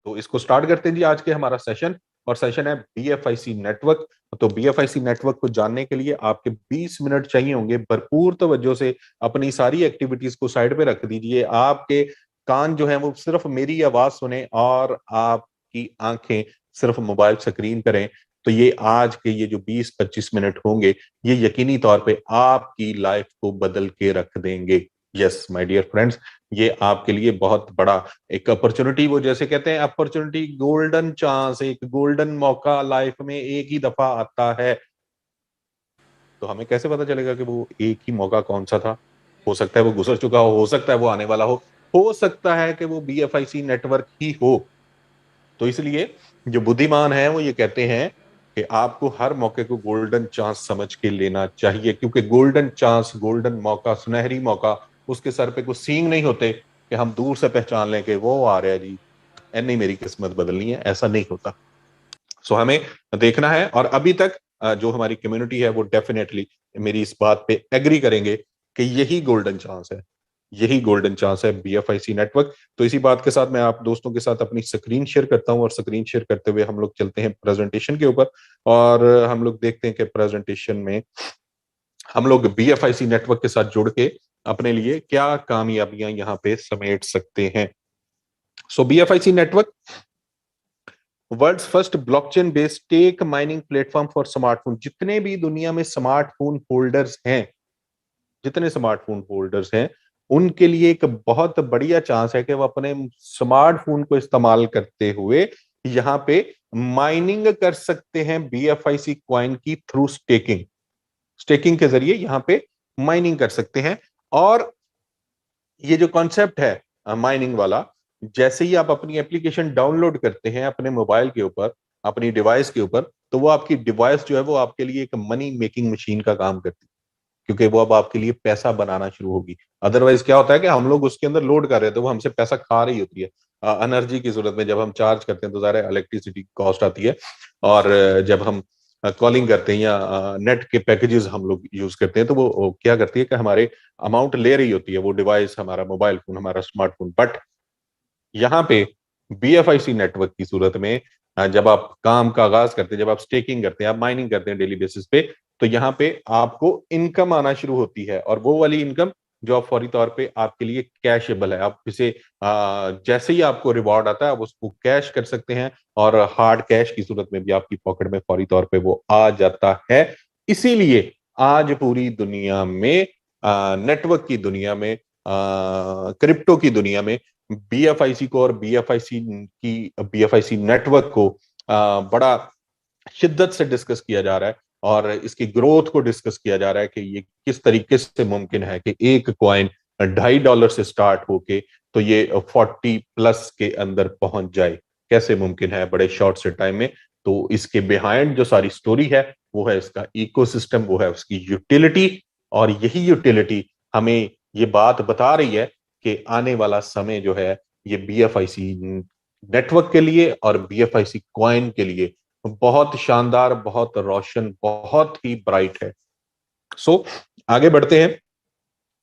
तो इसको स्टार्ट करते हैं जी आज के हमारा सेशन, और सेशन है बीएफआईसी नेटवर्क। तो बीएफआईसी नेटवर्क को जानने के लिए आपके 20 मिनट चाहिए होंगे। भरपूर तवज्जो से अपनी सारी एक्टिविटीज को साइड पे रख दीजिए। आपके कान जो है वो सिर्फ मेरी आवाज सुने और आपकी आंखें सिर्फ मोबाइल स्क्रीन करें। तो ये आज के ये जो 20-25 मिनट होंगे, ये यकीनी तौर पे आपकी लाइफ को बदल के रख देंगे। यस माय डियर फ्रेंड्स, ये आपके लिए बहुत बड़ा एक अपॉर्चुनिटी, वो जैसे कहते हैं अपॉर्चुनिटी, गोल्डन चांस, एक गोल्डन मौका लाइफ में एक ही दफा आता है। तो हमें कैसे पता चलेगा कि वो एक ही मौका कौन सा था? हो सकता है वो गुजर चुका हो सकता है वो आने वाला हो सकता है कि वो बीएफआईसी नेटवर्क ही हो। तो इसलिए जो बुद्धिमान है वो ये कहते हैं कि आपको हर मौके को गोल्डन चांस समझ के लेना चाहिए, क्योंकि गोल्डन चांस, गोल्डन मौका, सुनहरी मौका, उसके सर पे कुछ सींग नहीं होते कि हम दूर से पहचान लें कि वो आ रहा है जी, नहीं मेरी किस्मत बदलनी है, ऐसा नहीं होता। सो हमें देखना है। और अभी तक जो हमारी कम्युनिटी है वो डेफिनेटली मेरी इस बात पे एग्री करेंगे कि यही गोल्डन चांस है, यही गोल्डन चांस है बीएफआईसी नेटवर्क। तो इसी बात के साथ मैं आप दोस्तों के साथ अपनी स्क्रीन शेयर करता हूं, और स्क्रीन शेयर करते हुए हम लोग चलते हैं प्रेजेंटेशन के ऊपर, और हम लोग देखते हैं कि प्रेजेंटेशन में हम लोग बीएफआईसी नेटवर्क के साथ जुड़ के अपने लिए क्या कामयाबियां यहां पे समेट सकते हैं। So BFIC network world's first blockchain based stake mining platform for smartphone. जितने भी दुनिया में स्मार्टफोन होल्डर्स हैं, जितने स्मार्टफोन होल्डर्स हैं, उनके लिए एक बहुत बढ़िया चांस है कि वो अपने स्मार्टफोन को इस्तेमाल करते हुए यहाँ पे माइनिंग कर सकते हैं बीएफआईसी कॉइन की थ्रू स्टेकिंग। स्टेकिंग के जरिए यहाँ पे माइनिंग कर सकते हैं। और ये जो कॉन्सेप्ट है माइनिंग वाला, जैसे ही आप अपनी एप्लीकेशन डाउनलोड करते हैं अपने मोबाइल के ऊपर, अपनी डिवाइस के ऊपर, तो वो आपकी डिवाइस जो है वो आपके लिए एक मनी मेकिंग मशीन का काम करती है, क्योंकि वो अब आपके लिए पैसा बनाना शुरू होगी। अदरवाइज क्या होता है कि हम लोग उसके अंदर लोड कर रहे थे, वो हमसे पैसा खा रही होती है एनर्जी की सूरत में। जब हम चार्ज करते हैं तो ज़ाहिर है इलेक्ट्रिसिटी कॉस्ट आती है, और जब हम कॉलिंग करते हैं या नेट के पैकेजेस हम लोग यूज करते हैं, तो वो क्या करती है कि हमारे अमाउंट ले रही होती है वो डिवाइस, हमारा मोबाइल फोन, हमारा स्मार्टफोन। बट यहाँ पे बीएफआईसी नेटवर्क की सूरत में जब आप काम का आगाज करते हैं, जब आप स्टेकिंग करते हैं, आप माइनिंग करते हैं डेली बेसिस पे, तो यहाँ पे आपको इनकम आना शुरू होती है। और वो वाली इनकम जो आप फौरी तौर पे आपके लिए कैशेबल है, आप इसे जैसे ही आपको रिवॉर्ड आता है आप उसको कैश कर सकते हैं, और हार्ड कैश की सूरत में भी आपकी पॉकेट में फौरी तौर पे वो आ जाता है। इसीलिए आज पूरी दुनिया में, नेटवर्क की दुनिया में, क्रिप्टो की दुनिया में बीएफआईसी को और बीएफआईसी नेटवर्क को बड़ा शिद्दत से डिस्कस किया जा रहा है, और इसकी ग्रोथ को डिस्कस किया जा रहा है कि ये किस तरीके से मुमकिन है कि एक कॉइन $2.5 से स्टार्ट होके तो ये 40+ के अंदर पहुंच जाए। कैसे मुमकिन है बड़े शॉर्ट से टाइम में? तो इसके बिहाइंड जो सारी स्टोरी है वो है इसका इकोसिस्टम, वो है उसकी यूटिलिटी। और यही यूटिलिटी हमें ये बात बता रही है कि आने वाला समय जो है ये बीएफआईसी नेटवर्क के लिए और बीएफआईसी कॉइन के लिए बहुत शानदार, बहुत रोशन, बहुत ही ब्राइट है। सो आगे बढ़ते हैं।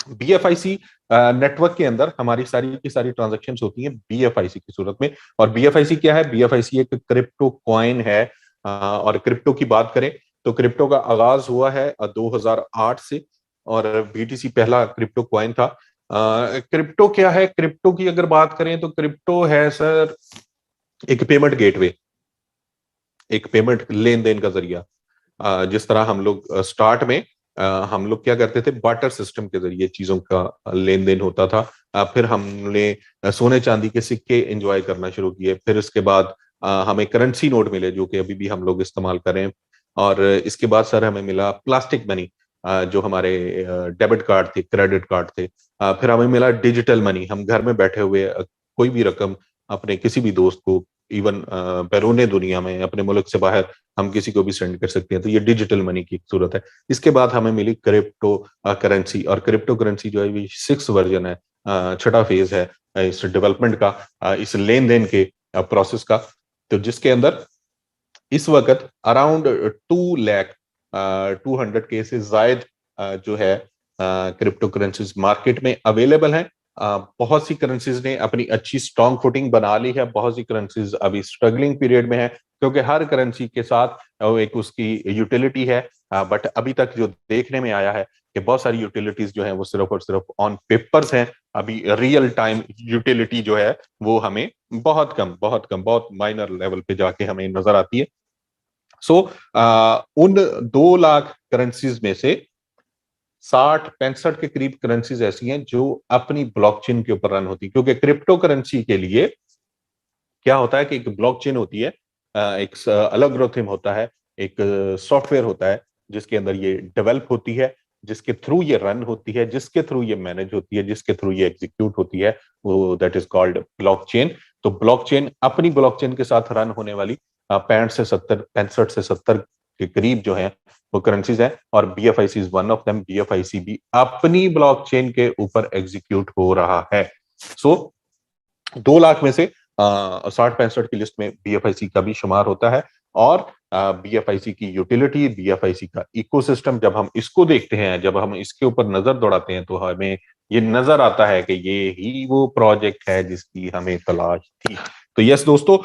बीएफआईसी नेटवर्क के अंदर हमारी सारी की सारी ट्रांजैक्शंस होती हैं बीएफआईसी की सूरत में। और बीएफआईसी क्या है? बीएफआईसी एक क्रिप्टो कॉइन है। और क्रिप्टो की बात करें तो क्रिप्टो का आगाज हुआ है 2008 से, और बीटीसी पहला क्रिप्टो कॉइन था। क्रिप्टो क्या है? क्रिप्टो की अगर बात करें तो क्रिप्टो है सर एक पेमेंट गेटवे, एक पेमेंट लेन देन का जरिया। जिस तरह हम लोग स्टार्ट में हम लोग क्या करते थे, बार्टर सिस्टम के जरिए चीजों का लेन देन होता था। फिर हमने सोने चांदी के सिक्के एंजॉय करना शुरू किए। फिर इसके बाद हमें करेंसी नोट मिले जो कि अभी भी हम लोग इस्तेमाल करें। और इसके बाद सर हमें मिला प्लास्टिक मनी, जो हमारे डेबिट कार्ड थे, क्रेडिट कार्ड थे। फिर हमें मिला डिजिटल मनी, हम घर में बैठे हुए कोई भी रकम अपने किसी भी दोस्त को, इवन बैरूने दुनिया में, अपने मुल्क से बाहर हम किसी को भी सेंड कर सकते हैं। तो ये डिजिटल मनी की सूरत है। इसके बाद हमें मिली क्रिप्टो करेंसी, और क्रिप्टो करेंसी जो है ये 6 वर्जन है, छठा फेज है इस डेवलपमेंट का, इस लेन देन के प्रोसेस का। तो जिसके अंदर इस वक्त अराउंड 200K से जायद जो है क्रिप्टो करेंसीज मार्केट में अवेलेबल हैं। बहुत सी करेंसीज ने अपनी अच्छी स्ट्रॉन्ग फुटिंग बना ली है, बहुत सी करेंसीज अभी स्ट्रगलिंग पीरियड में है, क्योंकि हर करेंसी के साथ एक उसकी यूटिलिटी है। बट अभी तक जो देखने में आया है कि बहुत सारी यूटिलिटीज जो है वो सिर्फ और सिर्फ ऑन पेपर्स हैं। अभी रियल टाइम यूटिलिटी जो है वो हमें बहुत माइनर लेवल पे जाके हमें नजर आती है। सो उन 2 लाख करेंसीज में से 60-65 के करीब करेंसीज ऐसी हैं जो अपनी ब्लॉकचेन के ऊपर रन होती है, क्योंकि क्रिप्टो करेंसी के लिए क्या होता है कि एक ब्लॉकचेन होती है, एक अलगोरिथम होता है, एक सॉफ्टवेयर होता है जिसके अंदर ये डेवलप होती है, जिसके थ्रू ये रन होती है, जिसके थ्रू ये मैनेज होती है, जिसके थ्रू ये एग्जीक्यूट होती है, वो दैट इज कॉल्ड ब्लॉकचेन। तो ब्लॉकचेन, अपनी ब्लॉकचेन के साथ रन होने वाली 65 से 70 के करीब जो है वो करेंसीज है, और बीएफआईसी इज वन ऑफ देम। बीएफआईसी भी अपनी ब्लॉकचेन के ऊपर एग्जीक्यूट हो रहा है। सो 2 लाख में से 60-65 की लिस्ट में बीएफआईसी का भी शुमार होता है। और बीएफआईसी की यूटिलिटी, बीएफआईसी का इकोसिस्टम, जब हम इसको देखते हैं, जब हम इसके ऊपर नजर दौड़ाते हैं, तो हमें ये नजर आता है कि ये ही वो प्रोजेक्ट है जिसकी हमें तलाश थी। तो यस दोस्तों,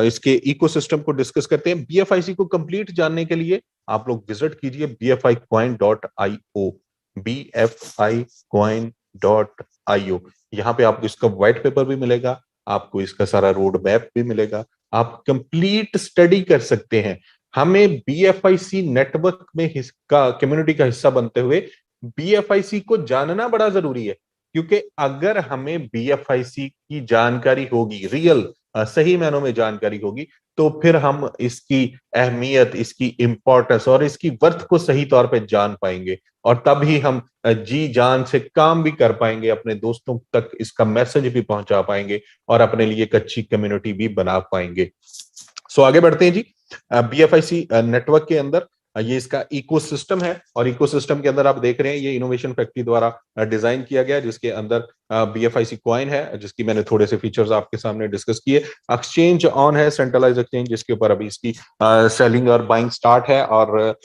इसके इकोसिस्टम को डिस्कस करते हैं। बीएफआईसी को कंप्लीट जानने के लिए आप लोग विजिट कीजिए bficoin.io, bficoin.io। यहाँ पे आपको इसका व्हाइट पेपर भी मिलेगा, आपको इसका सारा रोड मैप भी मिलेगा, आप कंप्लीट स्टडी कर सकते हैं। हमें बीएफआईसी नेटवर्क में कम्युनिटी का हिस्सा बनते हुए बीएफआईसी को जानना बड़ा जरूरी है, क्योंकि अगर हमें बीएफआईसी की जानकारी होगी, रियल सही मायनों में जानकारी होगी, तो फिर हम इसकी अहमियत, इसकी इंपॉर्टेंस और इसकी वर्थ को सही तौर पे जान पाएंगे, और तब ही हम जी जान से काम भी कर पाएंगे, अपने दोस्तों तक इसका मैसेज भी पहुंचा पाएंगे, और अपने लिए एक अच्छी कम्युनिटी भी बना पाएंगे। सो आगे बढ़ते हैं जी। बीएफआईसी नेटवर्क के अंदर ये इसका इकोसिस्टम है, और इकोसिस्टम के अंदर आप देख रहे हैं ये इनोवेशन फैक्ट्री द्वारा डिजाइन किया गया, जिसके अंदर बीएफआईसी कॉइन है, जिसकी मैंने थोड़े से फीचर्स आपके सामने डिस्कस किए। एक्सचेंज ऑन है, सेंट्रलाइज एक्सचेंज, जिसके ऊपर अभी इसकी सेलिंग और बाइंग स्टार्ट है, और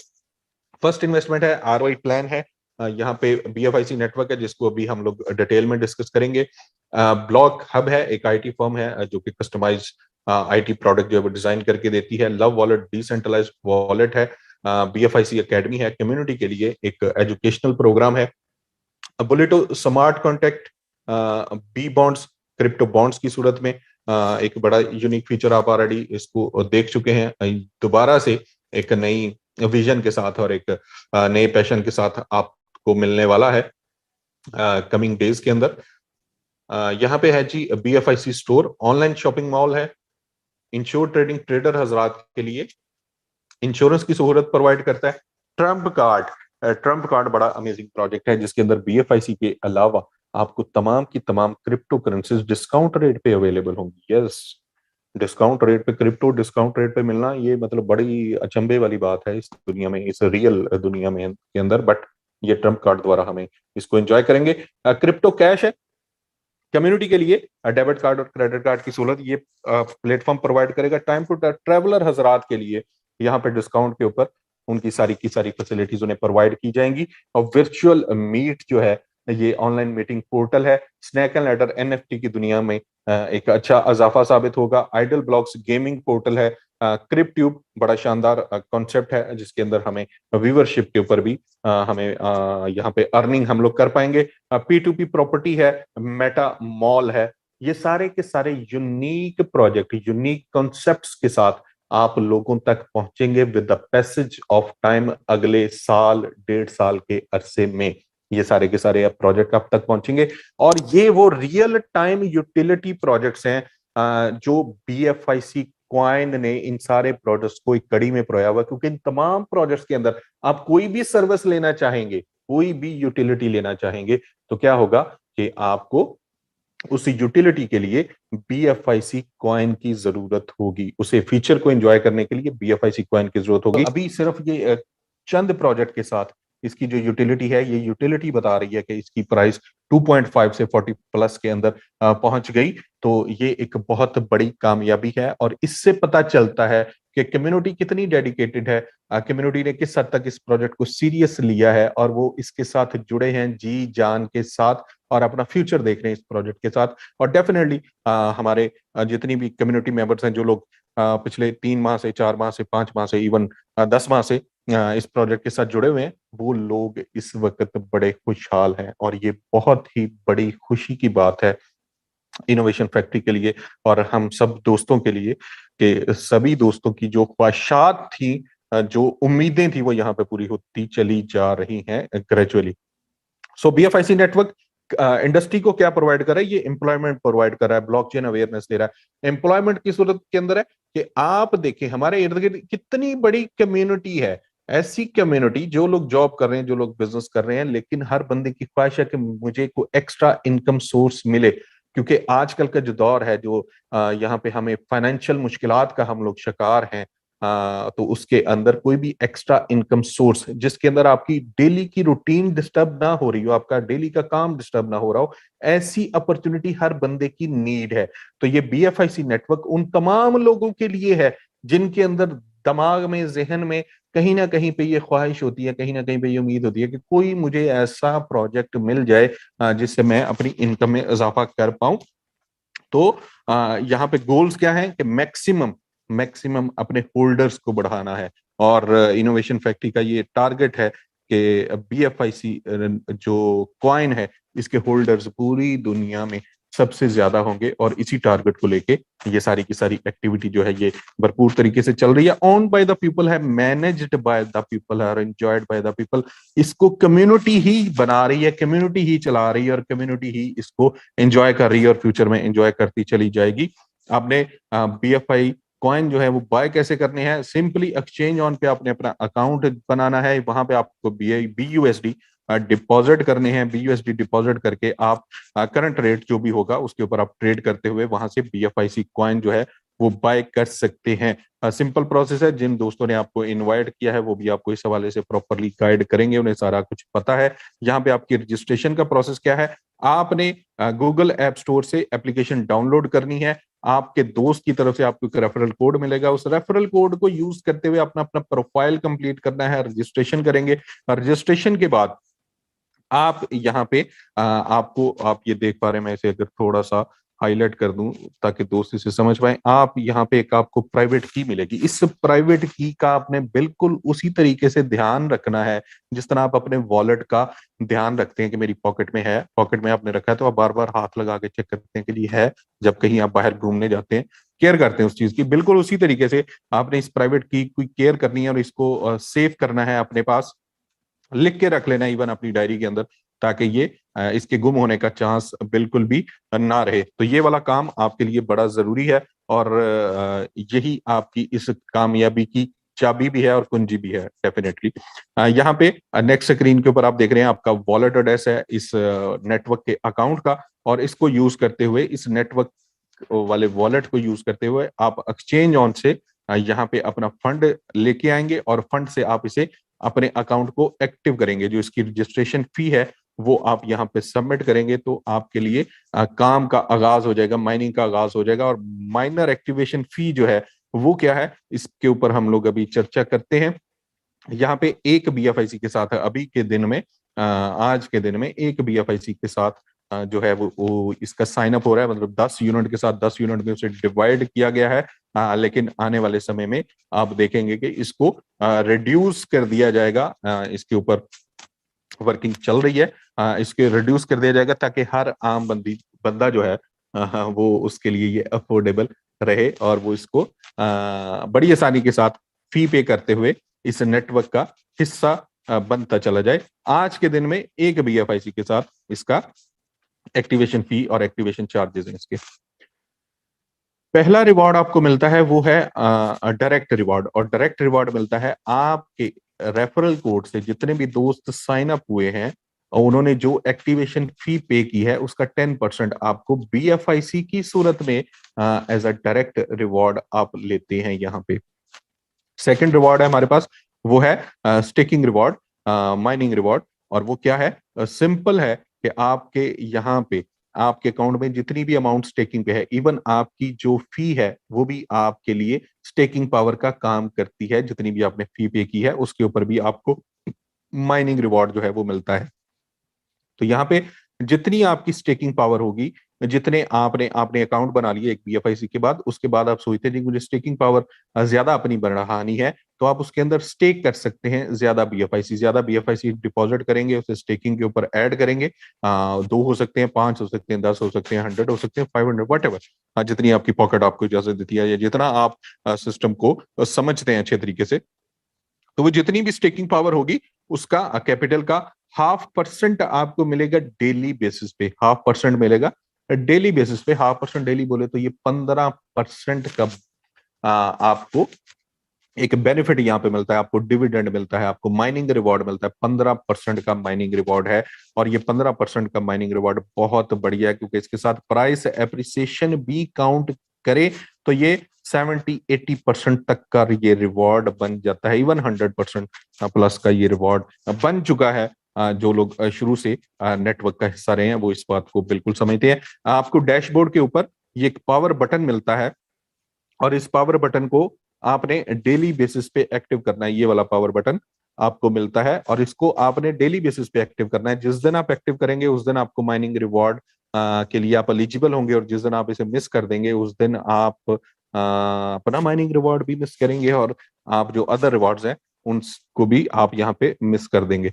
फर्स्ट इन्वेस्टमेंट है, आरओआई प्लान है। यहाँ पे बीएफआईसी नेटवर्क है, जिसको अभी हम लोग डिटेल में डिस्कस करेंगे। ब्लॉक हब है, एक आईटी फर्म है जो कि कस्टमाइज आईटी प्रोडक्ट जो है वो डिजाइन करके देती है। लव वॉलेट डिसेंट्रलाइज वॉलेट है। बीएफआईसी एकेडमी है, कम्युनिटी के लिए एक एजुकेशनल प्रोग्राम है। बुलेटो smart contract, B bonds, crypto bonds की सूरत में एक बड़ा यूनिक फीचर, आप ऑलरेडी इसको देख चुके हैं। दोबारा से एक नई विजन के साथ और एक नए पैशन के साथ आपको मिलने वाला है कमिंग डेज के अंदर। यहाँ पे है जी बीएफआईसी स्टोर, ऑनलाइन शॉपिंग मॉल है, इंश्योर ट्रेडिंग ट्रेडर हजरात के लिए इंश्योरेंस की सहूलत प्रोवाइड करता है। ट्रम्प कार्ड, ट्रम्प कार्ड बड़ा अमेजिंग प्रोजेक्ट है, जिसके अंदर बीएफआईसी के अलावा आपको तमाम की तमाम क्रिप्टो करेंसीज डिस्काउंट रेट पे अवेलेबल होंगी। यस, डिस्काउंट रेट पे क्रिप्टो डिस्काउंट रेट पे मिलना, ये मतलब बड़ी अचंभे वाली बात है इस दुनिया में, इस रियल दुनिया में के अंदर। बट ये ट्रम्प कार्ड द्वारा हमें इसको एंजॉय करेंगे। क्रिप्टो कैश है, कम्युनिटी के लिए डेबिट कार्ड और क्रेडिट कार्ड की सहूलत ये प्लेटफॉर्म प्रोवाइड करेगा। टाइम टू ट्रैवलर हजरात के लिए यहाँ पे डिस्काउंट के ऊपर उनकी सारी की सारी फैसिलिटीज उन्हें प्रोवाइड की जाएंगी। और वर्चुअल मीट जो है, ये ऑनलाइन मीटिंग पोर्टल है। स्नैक एंड लैडर एनएफटी की दुनिया में एक अच्छा इजाफा साबित होगा। आइडल ब्लॉक्स गेमिंग पोर्टल है। क्रिप्ट्यूब बड़ा शानदार कॉन्सेप्ट है, जिसके अंदर हमें व्यूवरशिप के ऊपर भी हमें यहाँ पे अर्निंग हम लोग कर पाएंगे। P2P प्रॉपर्टी है, मेटा मॉल है। ये सारे के सारे यूनिक प्रोजेक्ट, यूनिक कॉन्सेप्ट्स के साथ आप लोगों तक पहुंचेंगे with the passage of time. अगले साल, 1.5 साल के अरसे में ये सारे के सारे प्रोजेक्ट आप तक पहुंचेंगे, और ये वो रियल टाइम यूटिलिटी प्रोजेक्ट्स हैं जो बीएफआईसी क्वाइन ने इन सारे प्रोजेक्ट्स को एक कड़ी में परोया हुआ, क्योंकि इन तमाम प्रोजेक्ट्स के अंदर आप कोई भी सर्विस लेना चाहेंगे, कोई भी यूटिलिटी लेना चाहेंगे, तो क्या होगा कि आपको उस यूटिलिटी के लिए बीएफआईसी कॉइन की जरूरत होगी, उसे फीचर को एंजॉय करने के लिए बीएफआईसी कॉइन की जरूरत होगी। अभी सिर्फ ये चंद प्रोजेक्ट के साथ इसकी जो यूटिलिटी है, ये यूटिलिटी बता रही है कि इसकी प्राइस 2.5 से 40 प्लस के अंदर पहुंच गई। तो ये एक बहुत बड़ी कामयाबी है, और इससे पता चलता है कि कम्युनिटी कितनी डेडिकेटेड है, कम्युनिटी ने किस हद तक इस प्रोजेक्ट को सीरियस लिया है और वो इसके साथ जुड़े हैं जी जान के साथ और अपना फ्यूचर देख रहे हैं इस प्रोजेक्ट के साथ। और डेफिनेटली हमारे जितनी भी कम्युनिटी मेंबर्स हैं, जो लोग पिछले 3 माह से, 4 माह से, 5 माह से, इवन 10 माह से इस प्रोजेक्ट के साथ जुड़े हुए हैं, वो लोग इस वक्त बड़े खुशहाल हैं और ये बहुत ही बड़ी खुशी की बात है इनोवेशन फैक्ट्री के लिए और हम सब दोस्तों के लिए, कि सभी दोस्तों की जो ख्वाहिशात थी, जो उम्मीदें थी, वो यहाँ पे पूरी होती चली जा रही हैं ग्रेजुअली। सो बीएफआईसी नेटवर्क इंडस्ट्री को क्या प्रोवाइड कर रहा है? ये एम्प्लॉयमेंट प्रोवाइड कर रहा है, ब्लॉकचेन अवेयरनेस दे रहा है। एम्प्लॉयमेंट की सूरत के अंदर है कि आप देखें हमारे इर्द गिर्द कितनी बड़ी कम्युनिटी है, ऐसी कम्युनिटी जो लोग जॉब कर रहे हैं, जो लोग बिजनेस कर रहे हैं, लेकिन हर बंदे की ख्वाहिश है कि मुझे को एक्स्ट्रा इनकम सोर्स मिले, क्योंकि आजकल का जो दौर है, जो यहाँ पे हमें फाइनेंशियल मुश्किलात का हम लोग शिकार हैं, तो उसके अंदर कोई भी एक्स्ट्रा इनकम सोर्स जिसके अंदर आपकी डेली की रूटीन डिस्टर्ब ना हो रही हो, आपका डेली का काम डिस्टर्ब ना हो रहा हो, ऐसी अपॉर्चुनिटी हर बंदे की नीड है। तो ये बीएफआईसी नेटवर्क उन तमाम लोगों के लिए है जिनके अंदर दिमाग में, जहन में कहीं ना कहीं पे ये ख्वाहिश होती है, कहीं ना कहीं पे ये उम्मीद होती है कि कोई मुझे ऐसा प्रोजेक्ट मिल जाए जिससे मैं अपनी इनकम में इजाफा कर पाऊं। तो यहाँ पे गोल्स क्या है कि मैक्सिमम मैक्सिमम अपने होल्डर्स को बढ़ाना है और इनोवेशन फैक्ट्री का ये टारगेट है कि बीएफआईसी जो कॉइन है, इसके होल्डर्स पूरी दुनिया में सबसे ज्यादा होंगे और इसी टारगेट को लेके ये सारी की सारी एक्टिविटी जो है ये भरपूर तरीके से चल रही है। ओन्ड बाय द पीपल है, मैनेज्ड बाय द पीपल है और एंजॉयड बाय द पीपल। इसको कम्युनिटी ही बना रही है, कम्युनिटी ही चला रही है और कम्युनिटी ही इसको एंजॉय कर रही है और फ्यूचर में एंजॉय करती चली जाएगी। आपने बीएफआई कॉइन जो है वो बाय कैसे करने हैं? सिंपली एक्सचेंज ऑन पे आपने अपना अकाउंट बनाना है, वहां पे आपको बीयूएसडी डिपॉजिट करने हैं। बीयूएसडी डिपॉजिट करके आप करंट रेट जो भी होगा उसके ऊपर आप ट्रेड करते हुए वहां से बीएफआईसी कॉइन जो है वो बाय कर सकते हैं। सिंपल प्रोसेस है। जिन दोस्तों ने आपको इनवाइट किया है वो भी आपको इस हवाले से प्रॉपरली गाइड करेंगे, उन्हें सारा कुछ पता है। यहाँ पे आपकी रजिस्ट्रेशन का प्रोसेस क्या है? आपने गूगल ऐप स्टोर से एप्लीकेशन डाउनलोड करनी है, आपके दोस्त की तरफ से आपको एक रेफरल कोड मिलेगा, उस रेफरल कोड को यूज करते हुए अपना अपना प्रोफाइल कंप्लीट करना है, रजिस्ट्रेशन करेंगे। रजिस्ट्रेशन के बाद आप यहाँ पे आपको, आप ये देख पा रहे हैं, मैं इसे अगर थोड़ा सा हाईलाइट कर दूं ताकि दोस्त इसे समझ पाए, आप यहाँ पे एक आपको प्राइवेट की मिलेगी। इस प्राइवेट की का आपने बिल्कुल उसी तरीके से ध्यान रखना है जिस तरह आप अपने वॉलेट का ध्यान रखते हैं कि मेरी पॉकेट में है, पॉकेट में आपने रखा है तो आप बार बार हाथ लगा के चेक करते हैं कि ये है। जब कहीं आप बाहर घूमने जाते हैं, केयर करते हैं उस चीज की, बिल्कुल उसी तरीके से आपने इस प्राइवेट की कोई केयर करनी है और इसको सेव करना है अपने पास, लिख के रख लेना इवन अपनी डायरी के अंदर, ताकि ये इसके गुम होने का चांस बिल्कुल भी ना रहे। तो ये वाला काम आपके लिए बड़ा जरूरी है और यही आपकी इस कामयाबी की चाबी भी है और कुंजी भी है डेफिनेटली। यहाँ पे नेक्स्ट स्क्रीन के ऊपर आप देख रहे हैं आपका वॉलेट एड्रेस है इस नेटवर्क के अकाउंट का, और इसको यूज करते हुए, इस नेटवर्क वाले वॉलेट को यूज करते हुए आप एक्सचेंज ऑन से यहाँ पे अपना फंड लेके आएंगे और फंड से आप इसे अपने अकाउंट को एक्टिव करेंगे। जो इसकी रजिस्ट्रेशन फी है वो आप यहाँ पे सबमिट करेंगे तो आपके लिए काम का आगाज हो जाएगा, माइनिंग का आगाज हो जाएगा। और माइनर एक्टिवेशन फी जो है वो क्या है, इसके ऊपर हम लोग अभी चर्चा करते हैं। यहाँ पे एक बीएफआईसी के साथ अभी के दिन में, आज के दिन में एक बीएफआईसी के साथ जो है वो इसका साइन अप हो रहा है, मतलब 10 यूनिट के साथ 10 यूनिट में उसे डिवाइड किया गया है। लेकिन आने वाले समय में आप देखेंगे कि इसको रिड्यूस कर दिया जाएगा। इसके ऊपर वर्किंग चल रही है, इसके रिड्यूस कर दिया जाएगा ताकि हर आम बंदा जो है वो उसके लिए ये अफोर्डेबल रहे और वो इसको बड़ी आसानी के साथ फी पे करते हुए इस नेटवर्क का हिस्सा बनता चला जाए। आज के दिन में एक बीएफआईसी के साथ इसका एक्टिवेशन फी और एक्टिवेशन चार्जेस हैं इसके। पहला रिवॉर्ड आपको मिलता है वो है डायरेक्ट रिवॉर्ड, और डायरेक्ट रिवॉर्ड मिलता है आपके रेफरल कोड से जितने भी दोस्त साइन अप हुए हैं और उन्होंने जो एक्टिवेशन फी पे की है उसका 10% आपको बीएफआईसी की सूरत में एज अ डायरेक्ट रिवॉर्ड आप लेते हैं यहाँ पे। सेकंड रिवॉर्ड है हमारे पास, वो है स्टेकिंग रिवॉर्ड, माइनिंग रिवॉर्ड। और वो क्या है? सिंपल है कि आपके यहाँ पे आपके अकाउंट में जितनी भी अमाउंट स्टेकिंग पे है, इवन आपकी जो फी है वो भी आपके लिए स्टेकिंग पावर का काम करती है। जितनी भी आपने फी पे की है उसके ऊपर भी आपको माइनिंग रिवॉर्ड जो है वो मिलता है। तो यहाँ पे जितनी आपकी स्टेकिंग पावर होगी, जितने आपने आपने अकाउंट बना लिए एक बीएफआईसी के बाद, उसके बाद आप सोचते हैं जी मुझे स्टेकिंग पावर ज्यादा अपनी बढ़ानी है, तो आप उसके अंदर स्टेक कर सकते हैं ज्यादा बीएफआईसी डिपॉजिट करेंगे, उसे स्टेकिंग के ऊपर ऐड करेंगे। 2 हो सकते हैं, 5 हो सकते हैं, 10 हो सकते हैं, 100 हो सकते हैं, 500, वट एवर, जितनी आपकी पॉकेट आपको इजाजत देती है या जितना आप सिस्टम को समझते हैं अच्छे तरीके से। तो वो जितनी भी स्टेकिंग पावर होगी उसका कैपिटल का 0.5% आपको मिलेगा डेली बेसिस पे, 0.5% मिलेगा डेली बेसिस पे। 0.5% डेली बोले तो ये 15% का आपको एक बेनिफिट यहाँ पे मिलता है, आपको डिविडेंड मिलता है, आपको माइनिंग रिवॉर्ड मिलता है। 15% का माइनिंग रिवॉर्ड है, और ये 15% का माइनिंग रिवॉर्ड बहुत बढ़िया है, क्योंकि इसके साथ प्राइस एप्रिसिएशन भी काउंट करे तो ये 70-80% तक का ये रिवॉर्ड बन जाता है। इवन 100% प्लस का ये रिवॉर्ड बन चुका है। जो लोग शुरू से नेटवर्क का हिस्सा रहे हैं वो इस बात को बिल्कुल समझते हैं। आपको डैशबोर्ड के ऊपर ये एक पावर बटन मिलता है, और इस पावर बटन को आपने डेली बेसिस पे एक्टिव करना है। ये वाला पावर बटन आपको मिलता है, और इसको आपने डेली बेसिस पे एक्टिव करना है। जिस दिन आप एक्टिव करेंगे उस दिन आपको माइनिंग रिवॉर्ड के लिए आप एलिजिबल होंगे, और जिस दिन आप इसे मिस कर देंगे उस दिन आप अपना माइनिंग रिवॉर्ड भी मिस करेंगे, और आप जो अदर रिवॉर्ड्स हैं उनको भी आप यहाँ पे मिस कर देंगे।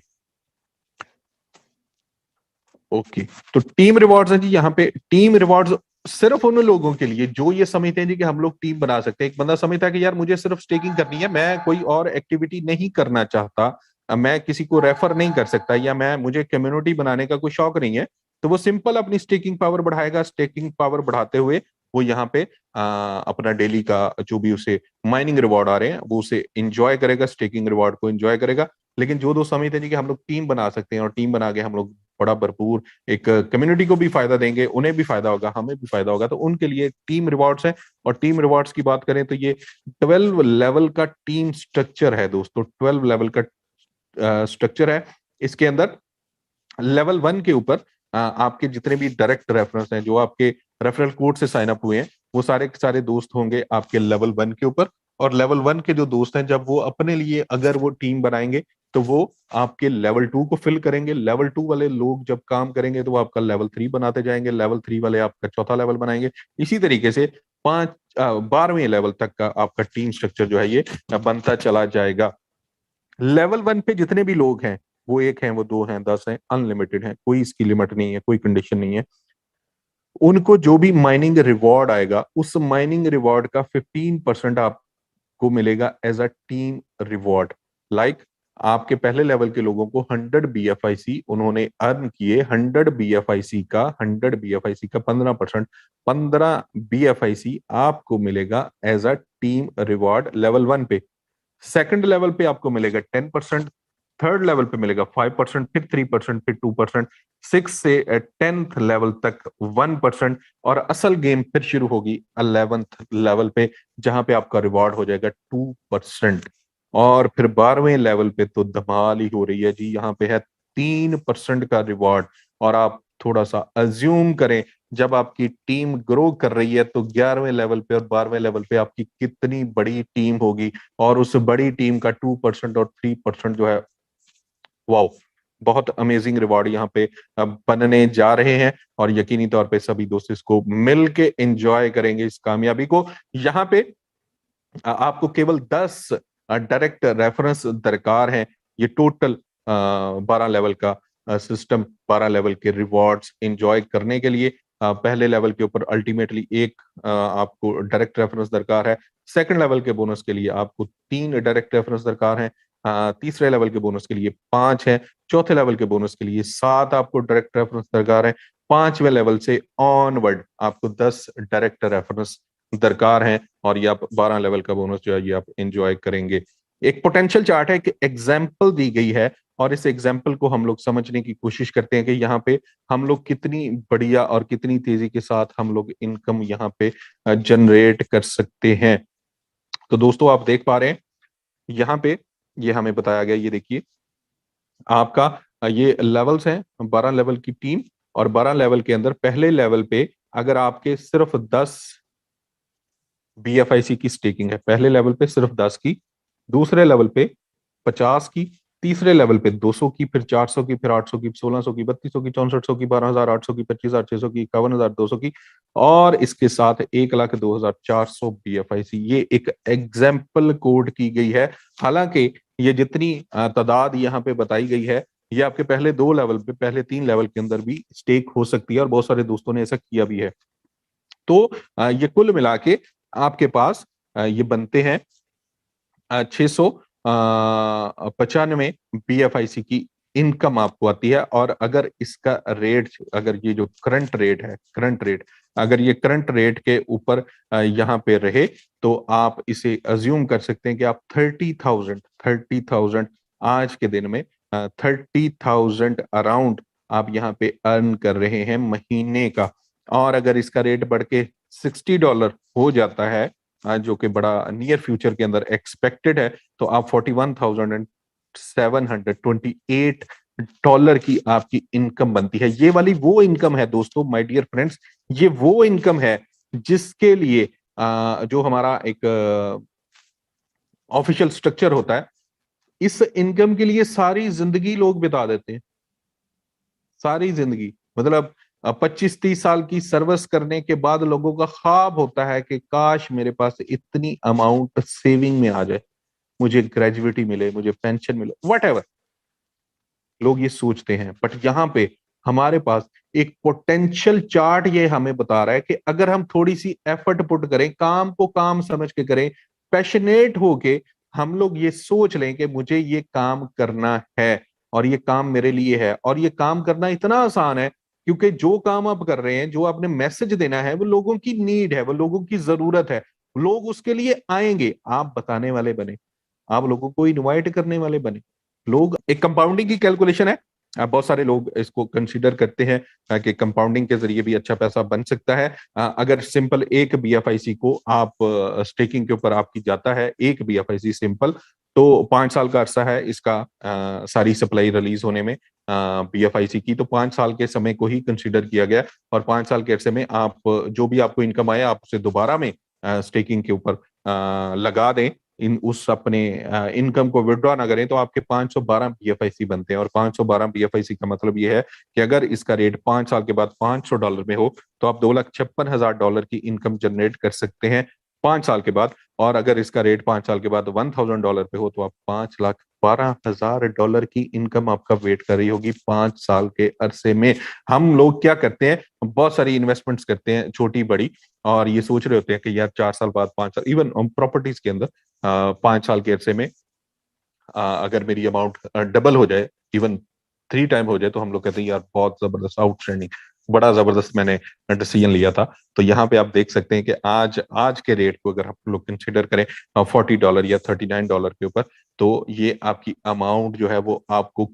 ओके, तो टीम रिवॉर्ड्स है जी। यहाँ पे टीम रिवॉर्ड्स सिर्फ उन लोगों के लिए जो ये समझते हैं जी कि हम लोग टीम बना सकते हैं। एक बंदा समझता है कि यार मुझे सिर्फ स्टेकिंग करनी है, मैं कोई और एक्टिविटी नहीं करना चाहता, मैं किसी को रेफर नहीं कर सकता, या मैं मुझे कम्युनिटी बनाने का कोई शौक नहीं है, तो वो सिंपल अपनी स्टेकिंग पावर बढ़ाएगा। स्टेकिंग पावर बढ़ाते हुए वो यहाँ पे अपना डेली का जो भी उसे माइनिंग रिवॉर्ड आ रहे हैं वो उसे इंजॉय करेगा, स्टेकिंग रिवॉर्ड को इंजॉय करेगा। लेकिन जो दोस्त समझते हैं जी कि हम लोग टीम बना सकते हैं, और टीम बना के हम लोग बड़ा भरपूर एक कम्युनिटी को भी फायदा देंगे, उन्हें भी फायदा होगा, हमें भी फायदा होगा, तो उनके लिए टीम रिवॉर्ड्स है। और टीम रिवॉर्ड्स की बात करें तो ये 12 लेवल का टीम स्ट्रक्चर है दोस्तों। 12 लेवल का स्ट्रक्चर है। इसके अंदर लेवल 1 के ऊपर आपके जितने भी डायरेक्ट रेफरेंस हैं, जो आपके रेफरल कोड से साइन अप हुए हैं, वो सारे के सारे दोस्त होंगे आपके लेवल 1 के ऊपर। और लेवल 1 के जो दोस्त हैं, जब वो अपने लिए अगर वो टीम बनाएंगे तो वो आपके लेवल 2 को फिल करेंगे। लेवल 2 वाले लोग जब काम करेंगे तो वो आपका लेवल 3 बनाते जाएंगे, लेवल 3 वाले आपका चौथा लेवल बनाएंगे। इसी तरीके से 12वें लेवल तक का आपका टीम स्ट्रक्चर जो है ये बनता चला जाएगा। लेवल 1 पे जितने भी लोग हैं, वो 1 हैं, वो 2 हैं, 10 हैं, अनलिमिटेड है, कोई इसकी लिमिट नहीं है, कोई कंडीशन नहीं है। उनको जो भी माइनिंग रिवॉर्ड आएगा उस माइनिंग रिवॉर्ड का 15% आपको मिलेगा as a team reward. Like आपके पहले लेवल के लोगों को 100 बीएफआईसी उन्होंने अर्न किए, 100 बीएफआईसी का 15%, 15 बीएफआईसी आपको मिलेगा as a team reward level 1 पे। सेकंड लेवल पे आपको मिलेगा 10%, थर्ड लेवल पे मिलेगा 5%, फिर 3%, फिर 2%, 6 से 10th लेवल तक 1%, और असल गेम फिर शुरू होगी 11th लेवल पे, जहां पे आपका रिवॉर्ड हो जाएगा 2%। और फिर 12वें लेवल पे तो धमाल ही हो रही है जी, यहाँ पे है 3% का रिवॉर्ड। और आप थोड़ा सा अज्यूम करें, जब आपकी टीम ग्रो कर रही है तो 11वें लेवल पे और 12वें लेवल पे आपकी कितनी बड़ी टीम होगी, और उस बड़ी टीम का 2% और 3% जो है, वाओ, बहुत अमेजिंग रिवॉर्ड यहाँ पे बनने जा रहे हैं। और यकीनी तौर पे सभी दोस्त इसको मिल के एंजॉय करेंगे इस कामयाबी को। यहाँ पे आपको केवल 10 डायरेक्ट रेफरेंस दरकार है। ये टोटल 12 लेवल का सिस्टम, 12 लेवल के रिवॉर्ड्स एंजॉय करने के लिए पहले लेवल के ऊपर अल्टीमेटली एक आपको डायरेक्ट रेफरेंस दरकार है। सेकंड लेवल के बोनस के लिए आपको 3 डायरेक्ट रेफरेंस दरकार है। तीसरे लेवल के बोनस के लिए 5 है। चौथे लेवल के बोनस के लिए 7 आपको डायरेक्ट रेफरेंस दरकार है। 5वें लेवल से ऑनवर्ड आपको 10 डायरेक्ट रेफरेंस दरकार है, और ये आप 12 लेवल का बोनस जो है ये आप एंजॉय करेंगे। एक पोटेंशियल चार्ट है, एक एग्जाम्पल दी गई है, और इस एग्जाम्पल को हम लोग समझने की कोशिश करते हैं कि यहाँ पे हम लोग कितनी बढ़िया और कितनी तेजी के साथ हम लोग इनकम यहाँ पे जनरेट कर सकते हैं। तो दोस्तों आप देख पा रहे हैं यहाँ पे ये हमें बताया गया, ये देखिए आपका ये लेवल्स हैं, 12 लेवल की टीम, और 12 लेवल के अंदर पहले लेवल पे अगर आपके सिर्फ 10 BFIC की स्टेकिंग है, पहले लेवल पे सिर्फ 10 की, दूसरे लेवल पे 50 की, तीसरे लेवल पे 200 की, फिर 400 की, फिर 800 की, 1600 की, 3200 की, 6400 की, 12,800 की, 25,600 की, 51,200 की, और इसके साथ 1,02,400 BFIC। ये एक एग्जाम्पल कोड की गई है। हालांकि ये जितनी तादाद यहाँ पे बताई गई है, ये आपके पहले 2 लेवल पे, पहले 3 लेवल के अंदर भी स्टेक हो सकती है, और बहुत सारे दोस्तों ने ऐसा किया भी है। तो ये कुल मिला के आपके पास ये बनते हैं 695 BFIC की इनकम आपको आती है। और अगर इसका रेट, अगर ये जो करंट रेट है, करंट रेट, अगर ये करंट रेट के ऊपर यहाँ पे रहे, तो आप इसे अज्यूम कर सकते हैं कि आप 30,000 आज के दिन में 30,000 अराउंड आप यहाँ पे अर्न कर रहे हैं महीने का। और अगर इसका रेट बढ़ के $60 हो जाता है, जो कि बड़ा नियर फ्यूचर के अंदर एक्सपेक्टेड है, तो आप 41,728 की आपकी इनकम बनती है। ये वाली वो इनकम है दोस्तों, माय डियर फ्रेंड्स, ये वो इनकम है जिसके लिए जो हमारा एक ऑफिशियल स्ट्रक्चर होता है, इस इनकम के लिए सारी जिंदगी लोग बिता देते हैं, सारी जिंदगी। मतलब 25-30 साल की सर्विस करने के बाद लोगों का ख्वाब होता है कि काश मेरे पास इतनी अमाउंट सेविंग में आ जाए, मुझे ग्रेजुइटी मिले, मुझे पेंशन मिले, वट एवर लोग ये सोचते हैं। बट यहाँ पे हमारे पास एक पोटेंशियल चार्ट ये हमें बता रहा है कि अगर हम थोड़ी सी एफर्ट पुट करें, काम को काम समझ के करें, पैशनेट होके हम लोग ये सोच लें कि मुझे ये काम करना है और ये काम मेरे लिए है, और ये काम करना इतना आसान है क्योंकि जो काम आप कर रहे हैं, जो आपने मैसेज देना है, वो लोगों की नीड है, वो लोगों की जरूरत है। लोग उसके लिए आएंगे, आप बताने वाले बने, आप लोगों को इनवाइट करने वाले बने। लोग, एक कंपाउंडिंग की कैलकुलेशन है, बहुत सारे लोग इसको कंसीडर करते हैं कि कंपाउंडिंग के जरिए भी अच्छा पैसा बन सकता है। अगर सिंपल एक BFIC को आप स्टेकिंग के ऊपर आपकी जाता है, एक BFIC सिंपल, तो 5 साल का अरसा है इसका सारी सप्लाई रिलीज होने में BFIC की। तो 5 साल के समय को ही कंसीडर किया गया, और 5 साल के अरसे में आप जो भी आपको इनकम आए, आप उसे दोबारा में स्टेकिंग के ऊपर लगा दें, इन उस अपने इनकम को विड्रॉ ना करें, तो आपके 512 BFIC बनते हैं। और 512 BFIC का मतलब ये है कि अगर इसका रेट 5 साल के बाद $500 में हो, तो आप $2,56,000 की इनकम जनरेट कर सकते हैं 5 साल के बाद। और अगर इसका रेट 5 साल के बाद $1,000 पे हो, तो आप $5,12,000 की इनकम आपका वेट कर रही होगी 5 साल के अरसे में। हम लोग क्या करते हैं, बहुत सारी इन्वेस्टमेंट्स करते हैं, छोटी बड़ी, और ये सोच रहे होते हैं कि यार 4 साल बाद, 5 साल, इवन प्रॉपर्टीज के अंदर 5 साल के अरसे में अगर मेरी अमाउंट डबल हो जाए, इवन 3 टाइम हो जाए, तो हम लोग कहते हैं यार बहुत जबरदस्त, आउटस्टैंडिंग, बड़ा जबरदस्त मैंने डिसीजन लिया था। तो यहाँ पे आप देख सकते हैं कि आज आज के रेट को अगर आप लोग कंसिडर करें $40 या $39 के ऊपर, तो ये आपकी अमाउंट जो है वो आपको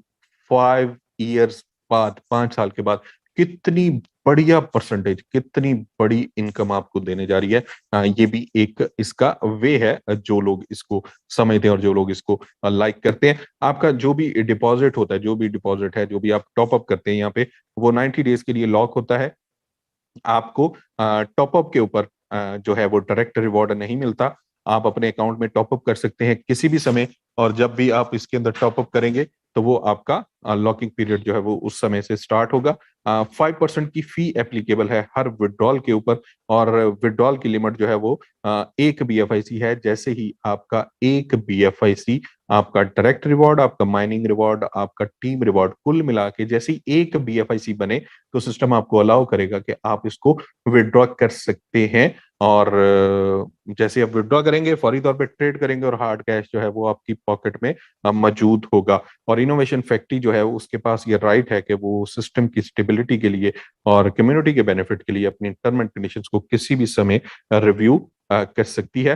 5 ईयर्स बाद, 5 साल के बाद कितनी बढ़िया परसेंटेज, कितनी बड़ी इनकम आपको देने जा रही है। ये भी एक इसका वे है, जो लोग इसको समझते हैं और जो लोग इसको लाइक करते हैं। आपका जो भी डिपॉजिट होता है, जो भी डिपॉजिट है, जो भी आप टॉप अप करते हैं यहाँ पे, वो 90 डेज के लिए लॉक होता है। आपको टॉप अप के ऊपर जो है वो डायरेक्ट रिवॉर्ड नहीं मिलता। आप अपने अकाउंट में टॉप अप कर सकते हैं किसी भी समय, और जब भी आप इसके अंदर टॉप अप करेंगे, तो वो आपका लॉकिंग पीरियड जो है वो उस समय से स्टार्ट होगा। 5% की फी एप्लीकेबल है हर विड्रॉल के ऊपर, और विड्रॉल की लिमिट जो है वो 1 BFIC है। जैसे ही आपका 1 BFIC, आपका डायरेक्ट रिवॉर्ड, आपका माइनिंग रिवॉर्ड, आपका टीम रिवॉर्ड, कुल मिला के जैसे ही 1 BFIC बने, तो सिस्टम आपको अलाउ करेगा कि आप इसको विड्रॉ कर सकते हैं। और जैसे आप विड्रॉ करेंगे, फौरी तौर पे ट्रेड करेंगे, और हार्ड कैश जो है वो आपकी पॉकेट में मौजूद होगा। और इनोवेशन फैक्ट्री जो है उसके पास ये राइट है कि वो सिस्टम की स्टेबिलिटी के लिए और कम्युनिटी के बेनिफिट के लिए अपनी टर्म एंड कंडीशंस को किसी भी समय रिव्यू कर सकती है।